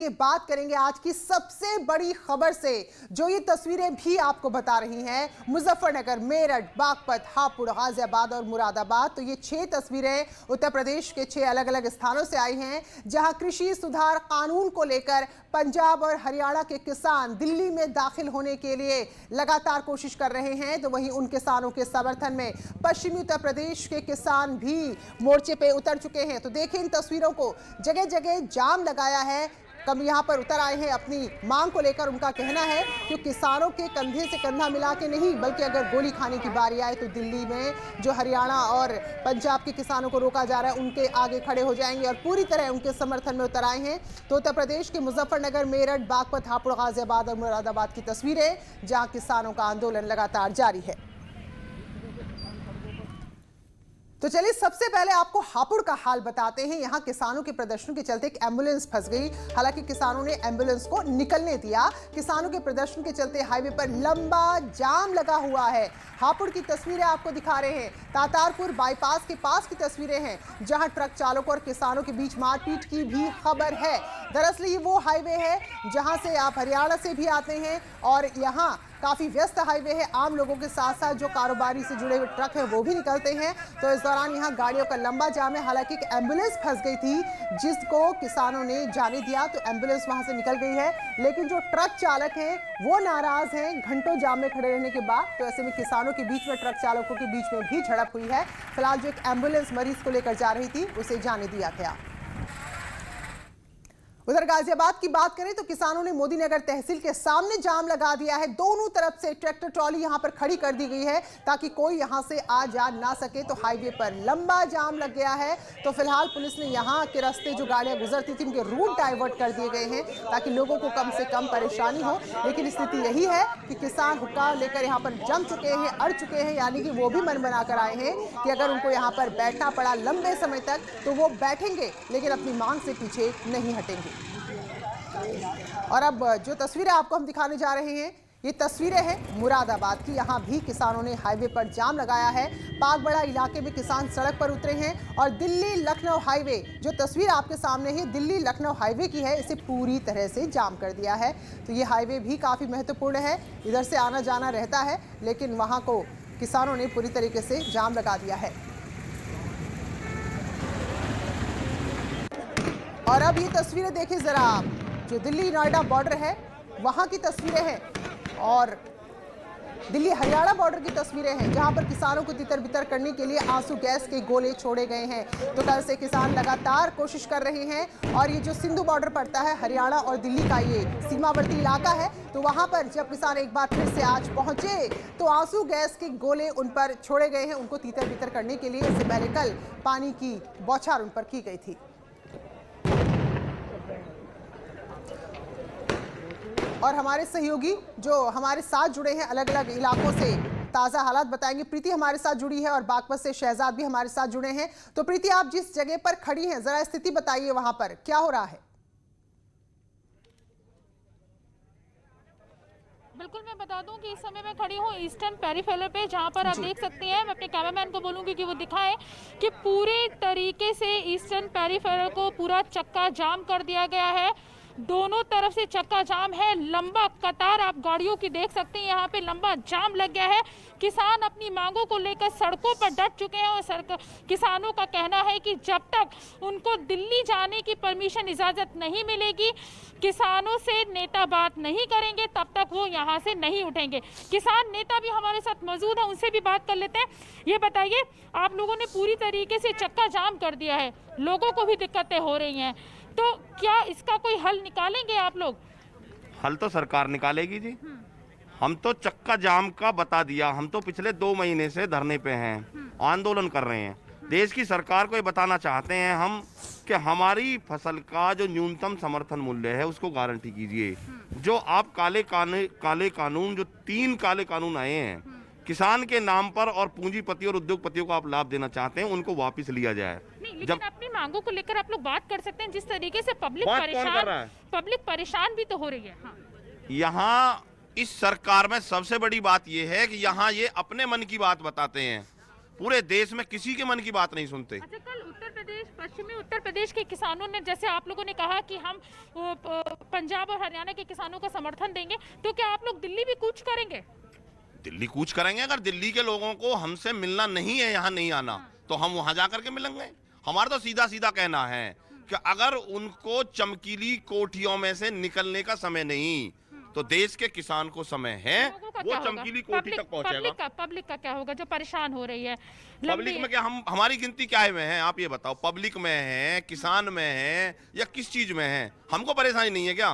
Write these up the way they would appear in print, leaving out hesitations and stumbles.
ये बात करेंगे आज की सबसे बड़ी खबर से, जो ये तस्वीरें भी आपको बता रही हैं मुजफ्फरनगर, मेरठ, बागपत, हापुड़, गाजियाबाद और मुरादाबाद। तो ये 6 तस्वीरें उत्तर प्रदेश के 6 अलग अलग स्थानों से आई हैं, जहां कृषि सुधार कानून को लेकर पंजाब और हरियाणा के किसान दिल्ली में दाखिल होने के लिए लगातार कोशिश कर रहे हैं। तो वहीं उन किसानों के समर्थन में पश्चिमी उत्तर प्रदेश के किसान भी मोर्चे पे उतर चुके हैं। तो देखें इन तस्वीरों को, जगह जगह जाम लगाया है, कब यहाँ पर उतर आए हैं अपनी मांग को लेकर। उनका कहना है कि किसानों के कंधे से कंधा मिला के नहीं, बल्कि अगर गोली खाने की बारी आए तो दिल्ली में जो हरियाणा और पंजाब के किसानों को रोका जा रहा है उनके आगे खड़े हो जाएंगे और पूरी तरह उनके समर्थन में उतर आए हैं। तो उत्तर प्रदेश के मुजफ्फरनगर, मेरठ, बागपत, हापुड़, गाजियाबाद और मुरादाबाद की तस्वीरें, जहाँ किसानों का आंदोलन लगातार जारी है। तो चलिए सबसे पहले आपको हापुड़ का हाल बताते हैं। यहां किसानों के प्रदर्शन के चलते एक एम्बुलेंस फंस गई। हालांकि किसानों ने एम्बुलेंस को निकलने दिया। किसानों के प्रदर्शन के चलते हाईवे पर लंबा जाम लगा हुआ है। हापुड़ की तस्वीरें आपको दिखा रहे हैं। तातारपुर बाईपास के पास की तस्वीरें हैं, जहां ट्रक चालकों और किसानों के बीच मारपीट की भी खबर है। दरअसल ये वो हाईवे है जहां से आप हरियाणा से भी आते हैं और यहाँ काफी व्यस्त हाईवे है। आम लोगों के साथ साथ जो कारोबारी से जुड़े हुए ट्रक हैं वो भी निकलते हैं। तो इस दौरान यहाँ गाड़ियों का लंबा जाम है। हालांकि एक एम्बुलेंस फंस गई थी जिसको किसानों ने जाने दिया, तो एम्बुलेंस वहां से निकल गई है। लेकिन जो ट्रक चालक हैं वो नाराज हैं घंटों जाम में खड़े रहने के बाद। तो ऐसे में किसानों के बीच में, ट्रक चालकों के बीच में भी झड़प हुई है। फिलहाल जो एक एम्बुलेंस मरीज को लेकर जा रही थी उसे जाने दिया गया। उधर गाजियाबाद की बात करें तो किसानों ने मोदीनगर तहसील के सामने जाम लगा दिया है। दोनों तरफ से ट्रैक्टर ट्रॉली यहां पर खड़ी कर दी गई है ताकि कोई यहां से आ जा ना सके। तो हाईवे पर लंबा जाम लग गया है। तो फिलहाल पुलिस ने यहां के रास्ते जो गाड़ियां गुजरती थी उनके रूट डाइवर्ट कर दिए गए हैं ताकि लोगों को कम से कम परेशानी हो। लेकिन स्थिति यही है कि किसान हुक्का लेकर यहाँ पर जम चुके हैं, अड़ चुके हैं, यानी कि वो भी मन बनाकर आए हैं कि अगर उनको यहाँ पर बैठना पड़ा लंबे समय तक तो वो बैठेंगे, लेकिन अपनी मांग से पीछे नहीं हटेंगे। और अब जो तस्वीरें आपको हम दिखाने जा रहे हैं, ये तस्वीरें हैं मुरादाबाद की। यहाँ भी किसानों ने हाईवे पर जाम लगाया है। पागबड़ा इलाके में किसान सड़क पर उतरे हैं और दिल्ली लखनऊ हाईवे, जो तस्वीर आपके सामने है दिल्ली लखनऊ हाईवे की है, इसे पूरी तरह से जाम कर दिया है। तो ये हाईवे भी काफ़ी महत्वपूर्ण है, इधर से आना जाना रहता है, लेकिन वहाँ को किसानों ने पूरी तरीके से जाम लगा दिया है। और अब ये तस्वीरें देखिए जरा आप, जो दिल्ली नोएडा बॉर्डर है वहां की तस्वीरें हैं और दिल्ली हरियाणा बॉर्डर की तस्वीरें हैं, जहां पर किसानों को तितर बितर करने के लिए आंसू गैस के गोले छोड़े गए हैं। तो कल से किसान लगातार कोशिश कर रहे हैं। और ये जो सिंधु बॉर्डर पड़ता है हरियाणा और दिल्ली का, ये सीमावर्ती इलाका है, तो वहां पर जब किसान एक बार फिर से आज पहुंचे तो आंसू गैस के गोले उन पर छोड़े गए हैं, उनको तितर बितर करने के लिए। इससे पहले कल पानी की बौछार उन पर की गई थी। और हमारे सहयोगी जो हमारे साथ जुड़े हैं अलग अलग इलाकों से, ताज़ा हालात बताएंगे। प्रीति हमारे साथ जुड़ी है और बागपत से शहजाद भी हमारे साथ जुड़े हैं। तो प्रीति, आप जिस जगह पर खड़ी हैं जरा स्थिति बताइए, वहां पर क्या हो रहा है? बिल्कुल, मैं बता दूं कि इस समय मैं खड़ी हूँ ईस्टर्न पेरीफेरल पे, जहाँ पर आप देख सकते हैं। मैं अपने कैमरामैन को बोलूँगी कि वो दिखाएं कि पूरे तरीके से ईस्टर्न पेरीफेरल को पूरा चक्का जाम कर दिया गया है। दोनों तरफ से चक्का जाम है, लंबा कतार आप गाड़ियों की देख सकते हैं। यहाँ पे लंबा जाम लग गया है। किसान अपनी मांगों को लेकर सड़कों पर डट चुके हैं और किसानों का कहना है कि जब तक उनको दिल्ली जाने की परमिशन, इजाज़त नहीं मिलेगी, किसानों से नेता बात नहीं करेंगे, तब तक वो यहाँ से नहीं उठेंगे। किसान नेता भी हमारे साथ मौजूद है, उनसे भी बात कर लेते हैं। ये बताइए, आप लोगों ने पूरी तरीके से चक्का जाम कर दिया है, लोगों को भी दिक्कतें हो रही हैं, तो क्या इसका कोई हल निकालेंगे आप लोग? हल तो सरकार निकालेगी जी। हम तो चक्का जाम का बता दिया, हम तो पिछले 2 महीने से धरने पे हैं, आंदोलन कर रहे हैं। देश की सरकार को ये बताना चाहते हैं हम कि हमारी फसल का जो न्यूनतम समर्थन मूल्य है उसको गारंटी कीजिए। जो आप काले कानून, जो 3 काले कानून आए हैं किसान के नाम पर और पूंजीपतियों और उद्योगपतियों को आप लाभ देना चाहते हैं, उनको वापस लिया जाए। नहीं, लेकिन अपनी मांगों को लेकर आप लोग बात कर सकते हैं। जिस तरीके से पब्लिक परेशान भी तो हो रही है। हाँ। यहाँ इस सरकार में सबसे बड़ी बात यह है कि यहाँ ये अपने मन की बात बताते हैं। पूरे देश में किसी के मन की बात नहीं सुनते। अच्छा, कल उत्तर प्रदेश, पश्चिमी उत्तर प्रदेश के किसानों ने, जैसे आप लोगों ने कहा कि हम पंजाब और हरियाणा के किसानों का समर्थन देंगे, तो क्या आप लोग दिल्ली भी कूच करेंगे? दिल्ली कूच करेंगे। अगर दिल्ली के लोगों को हमसे मिलना नहीं है, यहाँ नहीं आना, तो हम वहां जाकर के मिलेंगे। हमारा तो सीधा सीधा कहना है कि अगर उनको चमकीली कोठियों में से निकलने का समय नहीं, तो देश के किसान को समय है, वो चमकीली कोठी तक पहुंचेगा। पब्लिक का क्या होगा जो परेशान हो रही है? पब्लिक में क्या, हमारी गिनती क्या में है? आप ये बताओ, पब्लिक में है, किसान में है, या किस चीज में है? हमको परेशानी नहीं है क्या?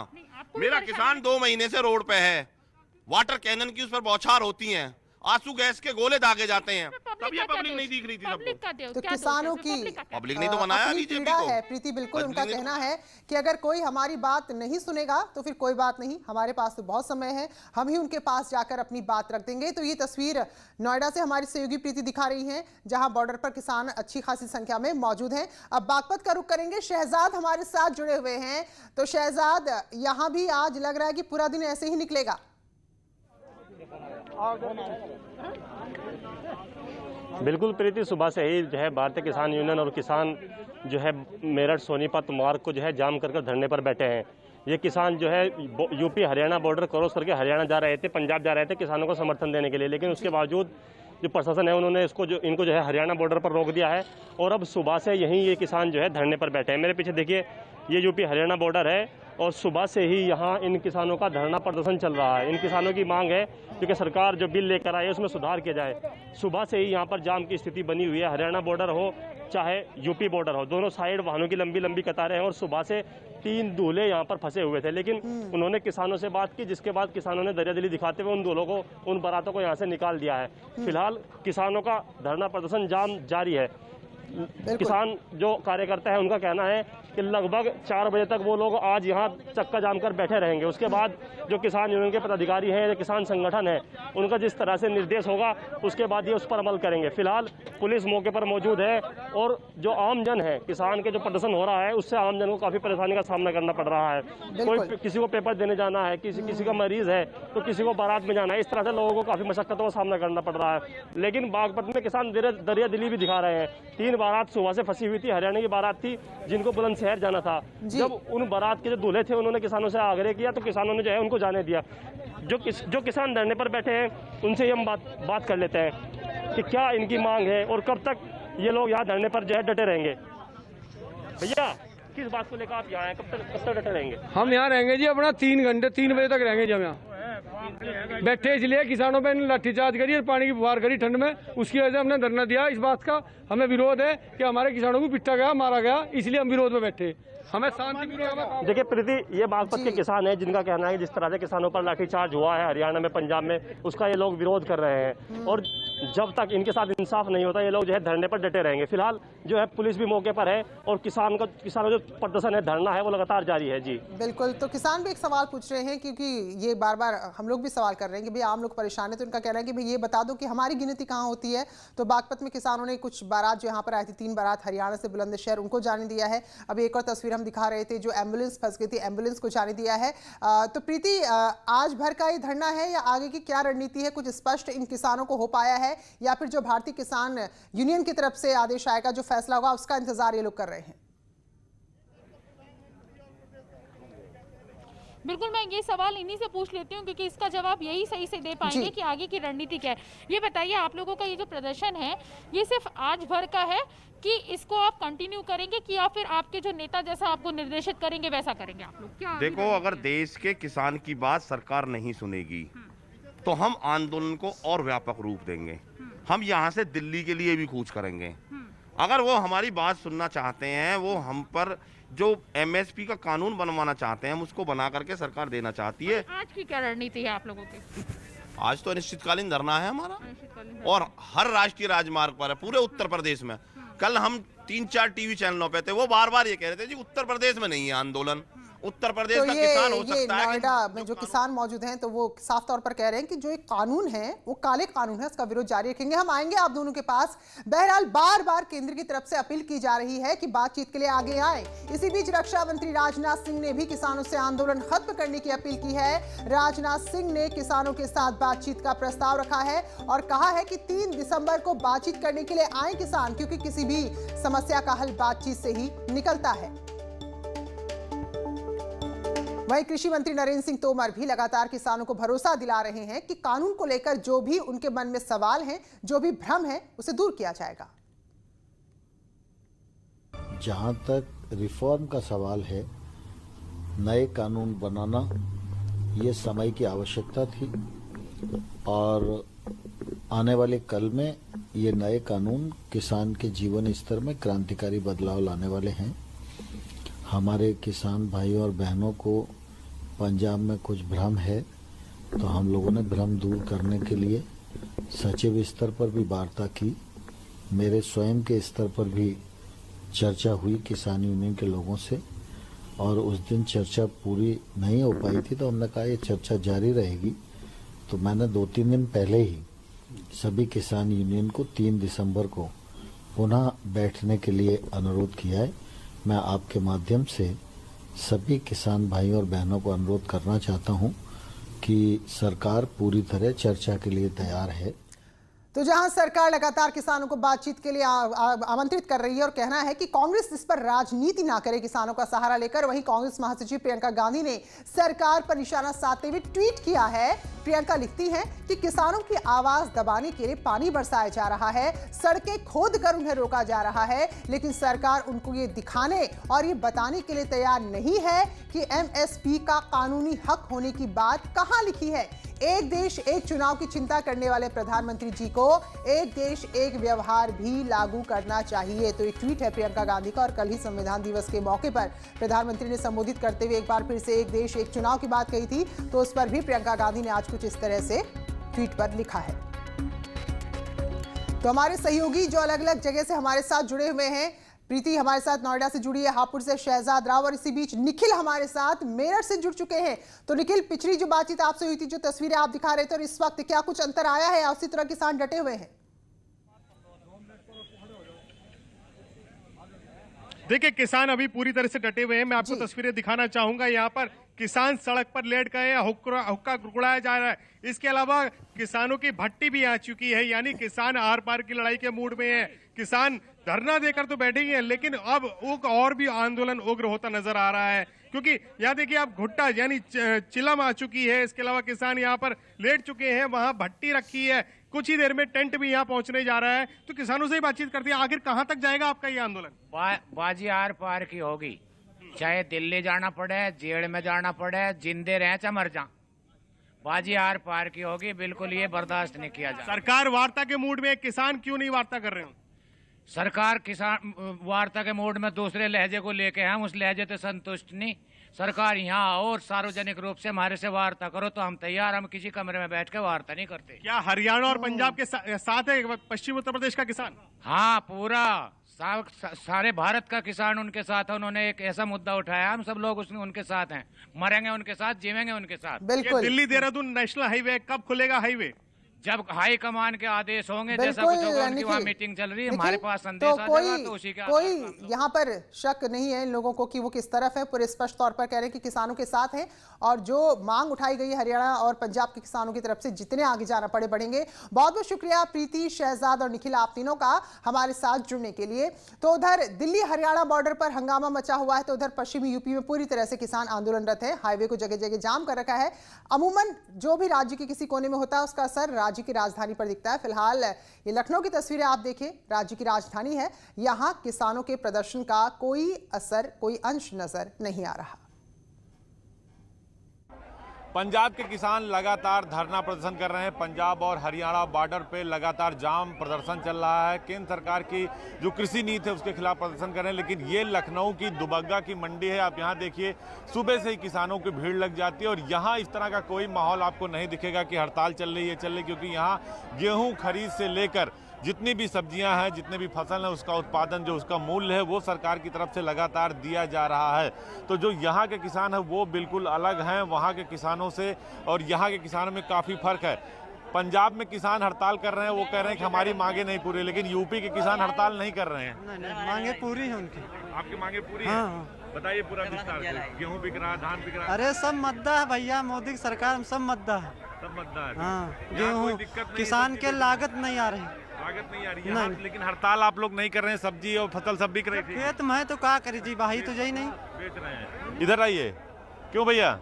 मेरा किसान 2 महीने से रोड पे है, वाटर कैनन की उस पर बौछार होती है, आंसू गैस के गोले दागे जाते हैं, तब ये पब्लिक नहीं दिख रही थी सबको। तो किसानों की पब्लिक नहीं तो बनाया पीड़ा है प्रीति, बिल्कुल उनका कहना है कि अगर कोई हमारी बात नहीं सुनेगा तो फिर कोई बात नहीं, हमारे पास तो बहुत समय है, हम ही उनके पास जाकर अपनी बात रख देंगे। तो ये तस्वीर नोएडा से हमारी सहयोगी प्रीति दिखा रही है, जहां बॉर्डर पर किसान अच्छी खासी संख्या में मौजूद हैं। अब बागपत का रुख करेंगे, शहजाद हमारे साथ जुड़े हुए हैं। तो शहजाद, यहाँ भी आज लग रहा है कि पूरा दिन ऐसे ही निकलेगा? बिल्कुल प्रीति, सुबह से ही जो है भारतीय किसान यूनियन और किसान जो है मेरठ सोनीपत मार्ग को जो है जाम कर धरने पर बैठे हैं। ये किसान जो है यूपी हरियाणा बॉर्डर क्रॉस करके हरियाणा जा रहे थे, पंजाब जा रहे थे किसानों को समर्थन देने के लिए, लेकिन उसके बावजूद जो प्रशासन है उन्होंने इनको जो है हरियाणा बॉर्डर पर रोक दिया है और अब सुबह से यहीं ये किसान जो है धरने पर बैठे हैं। मेरे पीछे देखिए, ये यूपी हरियाणा बॉर्डर है और सुबह से ही यहाँ इन किसानों का धरना प्रदर्शन चल रहा है। इन किसानों की मांग है क्योंकि सरकार जो बिल लेकर आई है उसमें सुधार किया जाए। सुबह से ही यहाँ पर जाम की स्थिति बनी हुई है, हरियाणा बॉर्डर हो चाहे यूपी बॉर्डर हो, दोनों साइड वाहनों की लंबी लंबी कतारें हैं और सुबह से 3 दूल्हे यहाँ पर फंसे हुए थे। लेकिन उन्होंने किसानों से बात की, जिसके बाद किसानों ने दरियादिली दिखाते हुए उन दूल्हों को, उन बारातों को यहाँ से निकाल दिया है। फिलहाल किसानों का धरना प्रदर्शन जाम जारी है। किसान जो कार्यकर्ता है उनका कहना है कि लगभग 4 बजे तक वो लोग आज यहाँ चक्का जाम कर बैठे रहेंगे। उसके बाद जो किसान यूनियन के पदाधिकारी हैं, जो किसान संगठन है, उनका जिस तरह से निर्देश होगा उसके बाद ये उस पर अमल करेंगे। फिलहाल पुलिस मौके पर मौजूद है और जो आम जन है, किसान के जो प्रदर्शन हो रहा है उससे आम जन को काफी परेशानी का सामना करना पड़ रहा है। कोई किसी को पेपर देने जाना है, किसी का मरीज है तो किसी को बारात में जाना है, इस तरह से लोगों को काफी मशक्कतों का सामना करना पड़ रहा है। लेकिन बागपत में किसान दरिया दिली भी दिखा रहे हैं। 3 बारात सुबह से फंसी हुई थी, हरियाणा की बारात थी जिनको बुलंदशहर जाना था। जब उन बारात के जो दूल्हे थे उन्होंने किसानों से आग्रह किया तो किसानों ने जो है उनको जाने दिया। जो किसान धरने पर बैठे हैं उनसे हम बात कर लेते हैं कि क्या इनकी मांग है और कब तक ये लोग यहाँ धरने पर जो है डटे रहेंगे। भैया, किस बात को लेकर आप यहाँ हैं, कब तक डटे रहेंगे? हम यहाँ रहेंगे जी अपना 3 घंटे, 3 बजे तक रहेंगे जी। हम यहाँ बैठे इसलिए किसानों पे लाठीचार्ज करी और पानी की फुहार करी ठंड में, उसकी वजह से हमने धरना दिया। इस बात का हमें विरोध है कि हमारे किसानों को पिटा गया, मारा गया, इसलिए हम विरोध में बैठे। हमें शांति। देखिए प्रीति, ये बागपत के किसान हैं जिनका कहना है कि जिस तरह से किसानों पर लाठीचार्ज हुआ है हरियाणा में, पंजाब में, उसका ये लोग विरोध कर रहे हैं और जब तक इनके साथ इंसाफ नहीं होता ये लोग जो है धरने पर डटे रहेंगे। फिलहाल जो है पुलिस भी मौके पर है और किसानों जो प्रदर्शन है, धरना है, वो लगातार जारी है। जी बिल्कुल, तो किसान भी एक सवाल पूछ रहे हैं क्योंकि ये बार बार हम लोग भी सवाल कर रहे हैं कि भाई आम लोग परेशान है, तो उनका कहना है कि भाई ये बता दो कि हमारी गिनती कहाँ होती है। तो बागपत में किसानों ने कुछ बारात जो यहाँ पर आई थी, 3 बारात हरियाणा से बुलंदशहर, उनको जाने दिया है। अभी एक और तस्वीर हम दिखा रहे थे, जो एम्बुलेंस फंस गई थी, एम्बुलेंस को जाने दिया है। तो प्रीति, आज भर का ये धरना है या आगे की क्या रणनीति है, कुछ स्पष्ट इन किसानों को हो पाया है या फिर जो भारतीय किसान यूनियन की तरफ से आदेश आएगा, जो फैसला होगा, उसका इंतजार ये लोग कर रहे हैं? बिल्कुल, मैं ये सवाल इन्हीं से पूछ लेती हूँ क्योंकि इसका जवाब यही सही से दे पाएंगे कि आगे की रणनीति क्या है। ये बताइए, आप लोगों का ये जो प्रदर्शन है ये सिर्फ आज भर का है कि इसको आप कंटिन्यू करेंगे कि या फिर आपके जो नेता जैसा आपको निर्देशित करेंगे वैसा करेंगे आप लोग? क्या देखो, अगर देश के किसान की बात सरकार नहीं सुनेगी तो हम आंदोलन को और व्यापक रूप देंगे। हम यहाँ से दिल्ली के लिए भी कूच करेंगे। अगर वो हमारी बात सुनना चाहते हैं, वो हम पर जो एमएसपी का कानून बनवाना चाहते हैं, हम उसको बना करके सरकार देना चाहती है। आज की क्या रणनीति है आप लोगों की? आज तो अनिश्चितकालीन धरना है हमारा और हर राष्ट्रीय राजमार्ग पर है, पूरे उत्तर प्रदेश में। कल हम 3-4 टीवी चैनलों पे थे, वो बार बार ये कह रहे थे जी उत्तर प्रदेश में नहीं है आंदोलन, उत्तर प्रदेश तो का किसान हो सकता है नोएडा में जो किसान मौजूद हैं तो वो साफ तौर पर कह रहे हैं कि जो एक कानून है वो काले कानून है, उसका विरोध जारी रखेंगे। हम आएंगे आप दोनों के पास। बहरहाल बार बार केंद्र की तरफ से अपील की जा रही है कि बातचीत के लिए आगे आए। इसी बीच रक्षा मंत्री राजनाथ सिंह ने भी किसानों से आंदोलन खत्म करने की अपील की है। राजनाथ सिंह ने किसानों के साथ बातचीत का प्रस्ताव रखा है और कहा है कि 3 दिसंबर को बातचीत करने के लिए आए किसान, क्योंकि किसी भी समस्या का हल बातचीत से ही निकलता है। वहीं कृषि मंत्री नरेंद्र सिंह तोमर भी लगातार किसानों को भरोसा दिला रहे हैं कि कानून को लेकर जो भी उनके मन में सवाल हैं, जो भी भ्रम है, उसे दूर किया जाएगा। जहां तक रिफॉर्म का सवाल है, नए कानून बनाना ये समय की आवश्यकता थी और आने वाले कल में ये नए कानून किसान के जीवन स्तर में क्रांतिकारी बदलाव लाने वाले हैं। हमारे किसान भाइयों और बहनों को पंजाब में कुछ भ्रम है, तो हम लोगों ने भ्रम दूर करने के लिए सचिव स्तर पर भी वार्ता की, मेरे स्वयं के स्तर पर भी चर्चा हुई किसान यूनियन के लोगों से, और उस दिन चर्चा पूरी नहीं हो पाई थी तो हमने कहा ये चर्चा जारी रहेगी। तो मैंने 2-3 दिन पहले ही सभी किसान यूनियन को 3 दिसंबर को पुनः बैठने के लिए अनुरोध किया है। मैं आपके माध्यम से सभी किसान भाइयों और बहनों को अनुरोध करना चाहता हूं कि सरकार पूरी तरह चर्चा के लिए तैयार है। तो जहां सरकार लगातार किसानों को बातचीत के लिए आमंत्रित कर रही है और कहना है कि कांग्रेस इस पर राजनीति ना करे किसानों का सहारा लेकर, वहीं कांग्रेस महासचिव प्रियंका गांधी ने सरकार पर निशाना साधते हुए ट्वीट किया है। प्रियंका लिखती हैं कि किसानों की आवाज दबाने के लिए पानी बरसाया जा रहा है, सड़कें खोद कर उन्हें रोका जा रहा है, लेकिन सरकार उनको ये दिखाने और ये बताने के लिए तैयार नहीं है कि एमएसपी का कानूनी हक होने की बात कहां लिखी है। एक देश एक चुनाव की चिंता करने वाले प्रधानमंत्री जी को एक देश एक व्यवहार भी लागू करना चाहिए। तो ये ट्वीट है प्रियंका गांधी का और कल ही संविधान दिवस के मौके पर प्रधानमंत्री ने संबोधित करते हुए एक बार फिर से एक देश एक चुनाव की बात कही थी, तो उस पर भी प्रियंका गांधी ने आज कुछ इस तरह से ट्वीट पर लिखा है। तो हमारे सहयोगी जो अलग अलग जगह से हमारे साथ जुड़े हुए हैं, प्रीति हमारे साथ नोएडा से जुड़ी है, हापुड़ से शहजाद राव और इसी बीच निखिल हमारे साथ मेरठ से जुड़ चुके हैं। तो निखिल, पिछली जो बातचीत आपसे हुई थी, जो तस्वीरें आप दिखा रहे थे, और इस वक्त क्या कुछ अंतर आया है? उसी तरह किसान डटे हुए हैं? देखिए, किसान अभी पूरी तरह से डटे हुए हैं। मैं आपको तस्वीरें दिखाना चाहूंगा। यहाँ पर किसान सड़क पर लेट गए, हुक्का गुड़गुड़ाया जा रहा है। इसके अलावा किसानों की भट्टी भी आ चुकी है, यानी किसान आर पार की लड़ाई के मूड में है। किसान धरना देकर तो बैठे ही हैं, लेकिन अब और भी आंदोलन उग्र होता नजर आ रहा है, क्योंकि यहाँ देखिए आप भुट्टा यानी चिलम आ चुकी है। इसके अलावा किसान यहाँ पर लेट चुके हैं, वहां भट्टी रखी है, कुछ ही देर में टेंट भी यहाँ पहुंचने जा रहा है। तो किसानों से ही बातचीत करते हैं, आखिर कहां तक जाएगा आपका ये आंदोलन? बाजी आर पार की होगी, चाहे दिल्ली जाना पड़े, जेल में जाना पड़े, जिंदे रहे चाहे मर जा, बाजी आर पार की होगी। बिल्कुल ये बर्दाश्त नहीं किया जाए। सरकार वार्ता के मूड में, किसान क्यों नहीं वार्ता कर रहे हो? सरकार किसान वार्ता के मूड में दूसरे लहजे को लेके हम उस लहजे से संतुष्ट नहीं। सरकार यहाँ आओ और सार्वजनिक रूप से हमारे से वार्ता करो तो हम तैयार। हम किसी कमरे में बैठ के वार्ता नहीं करते। क्या हरियाणा और पंजाब के साथ है पश्चिम उत्तर प्रदेश का किसान? हाँ, पूरा सारे भारत का किसान उनके साथ है। उन्होंने एक ऐसा मुद्दा उठाया, हम सब लोग उनके साथ हैं, मरेंगे उनके साथ, जीवेंगे उनके साथ। बिल्कुल। दिल्ली देहरादून नेशनल हाईवे कब खुलेगा? हाईवे जब हाई कमान के आदेश होंगे, जैसा कुछ होगा, उनकी वहाँ मीटिंग चल रही है, हमारे पास संदेश आ जाएगा, तो उसी के कोई यहाँ पर शक नहीं है इन लोगों को कि वो किस तरफ है। पूरे स्पष्ट तौर पर कह रहे हैं कि किसानों के साथ हैं और जो मांग उठाई गई है हरियाणा और पंजाब के किसानों की तरफ से, जितने आगे जाना पड़े बढ़ेंगे। बहुत बहुत शुक्रिया प्रीति, शहजाद और निखिल, आप तीनों का हमारे साथ जुड़ने के लिए। तो उधर दिल्ली हरियाणा बॉर्डर पर हंगामा मचा हुआ है, तो उधर पश्चिमी यूपी में पूरी तरह से किसान आंदोलनरत है। हाईवे को जगह जगह जाम कर रखा है। अमूमन जो भी राज्य के किसी कोने में होता है उसका असर राज्य की राजधानी पर दिखता है। फिलहाल ये लखनऊ की तस्वीरें आप देखिए, राज्य की राजधानी है, यहां किसानों के प्रदर्शन का कोई असर, कोई अंश नजर नहीं आ रहा। पंजाब के किसान लगातार धरना प्रदर्शन कर रहे हैं। पंजाब और हरियाणा बॉर्डर पे लगातार जाम प्रदर्शन चल रहा है। केंद्र सरकार की जो कृषि नीति है उसके खिलाफ प्रदर्शन कर रहे हैं। लेकिन ये लखनऊ की दुबग्गा की मंडी है। आप यहाँ देखिए, सुबह से ही किसानों की भीड़ लग जाती है और यहाँ इस तरह का कोई माहौल आपको नहीं दिखेगा कि हड़ताल चल रही है, क्योंकि यहाँ गेहूँ खरीद से लेकर जितनी भी सब्जियां हैं, जितने भी फसल हैं, उसका उत्पादन जो उसका मूल्य है वो सरकार की तरफ से लगातार दिया जा रहा है। तो जो यहाँ के किसान हैं वो बिल्कुल अलग हैं वहाँ के किसानों से, और यहाँ के किसानों में काफ़ी फर्क है। पंजाब में किसान हड़ताल कर रहे हैं, वो कह रहे हैं कि हमारी मांगे नहीं पूरी, लेकिन यूपी के किसान हड़ताल नहीं कर रहे हैं। नहीं, मांगे पूरी है उनकी। आपकी मांगे पूरी है? हाँ। बताइए पूरा विस्तार से। गेहूं बिक रहा है, धान बिक रहा है? अरे सब मद्दा है भैया, मोदी की सरकार में सब मद्दा है। सब मद्दा है। हाँ, गेहूं किसान के लागत नहीं आ रही। लागत नहीं आ रही है, लेकिन हड़ताल आप लोग नहीं कर रहे हैं, सब्जी और फसल सब बिक रही थी। खेत में तो क्या करी जी, भाई तो यही नहीं बेच रहे हैं। इधर आइए। क्यों भैया?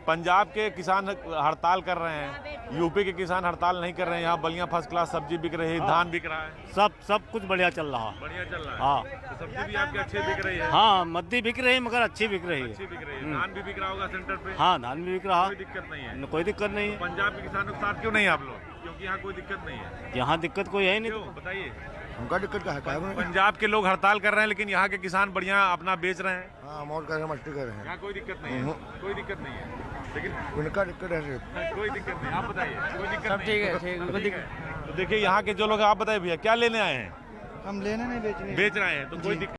पंजाब के किसान हड़ताल कर रहे हैं, यूपी के किसान हड़ताल नहीं कर रहे हैं। यहाँ बलिया फर्स्ट क्लास सब्जी बिक रही है, धान बिक रहा है, सब कुछ बढ़िया चल रहा है। बढ़िया चल रहा है। हाँ, तो सब्जी भी आपकी अच्छी बिक रही है? हाँ, मद्दी बिक रही है मगर अच्छी बिक रही है। अच्छी बिक रही है। धान भी बिक रहा होगा सेंटर पे? हाँ, धान भी बिक रहा। कोई दिक्कत नहीं है? कोई दिक्कत नहीं है। पंजाब के किसानों के साथ क्यों नहीं आप लोग? क्योंकि यहाँ कोई दिक्कत नहीं है। यहाँ दिक्कत कोई है नहीं। क्यों बताइए? उनका दिक्कत का है। पंजाब के लोग हड़ताल कर रहे हैं, लेकिन यहाँ के किसान बढ़िया अपना बेच रहे हैं। हाँ, अमाउंट कर रहे हैं, मस्ती कर रहे हैं। यहाँ कोई दिक्कत नहीं है? कोई दिक्कत नहीं है, लेकिन उनका दिक्कत है। कोई दिक्कत नहीं। आप बताइए, कोई दिक्कत नहीं? ठीक है, ठीक है। तो देखिए यहाँ के जो लोग, आप बताइए भैया क्या लेने आए हैं? हम लेने नहीं बेचने। बेच रहे हैं, तो कोई दिक्कत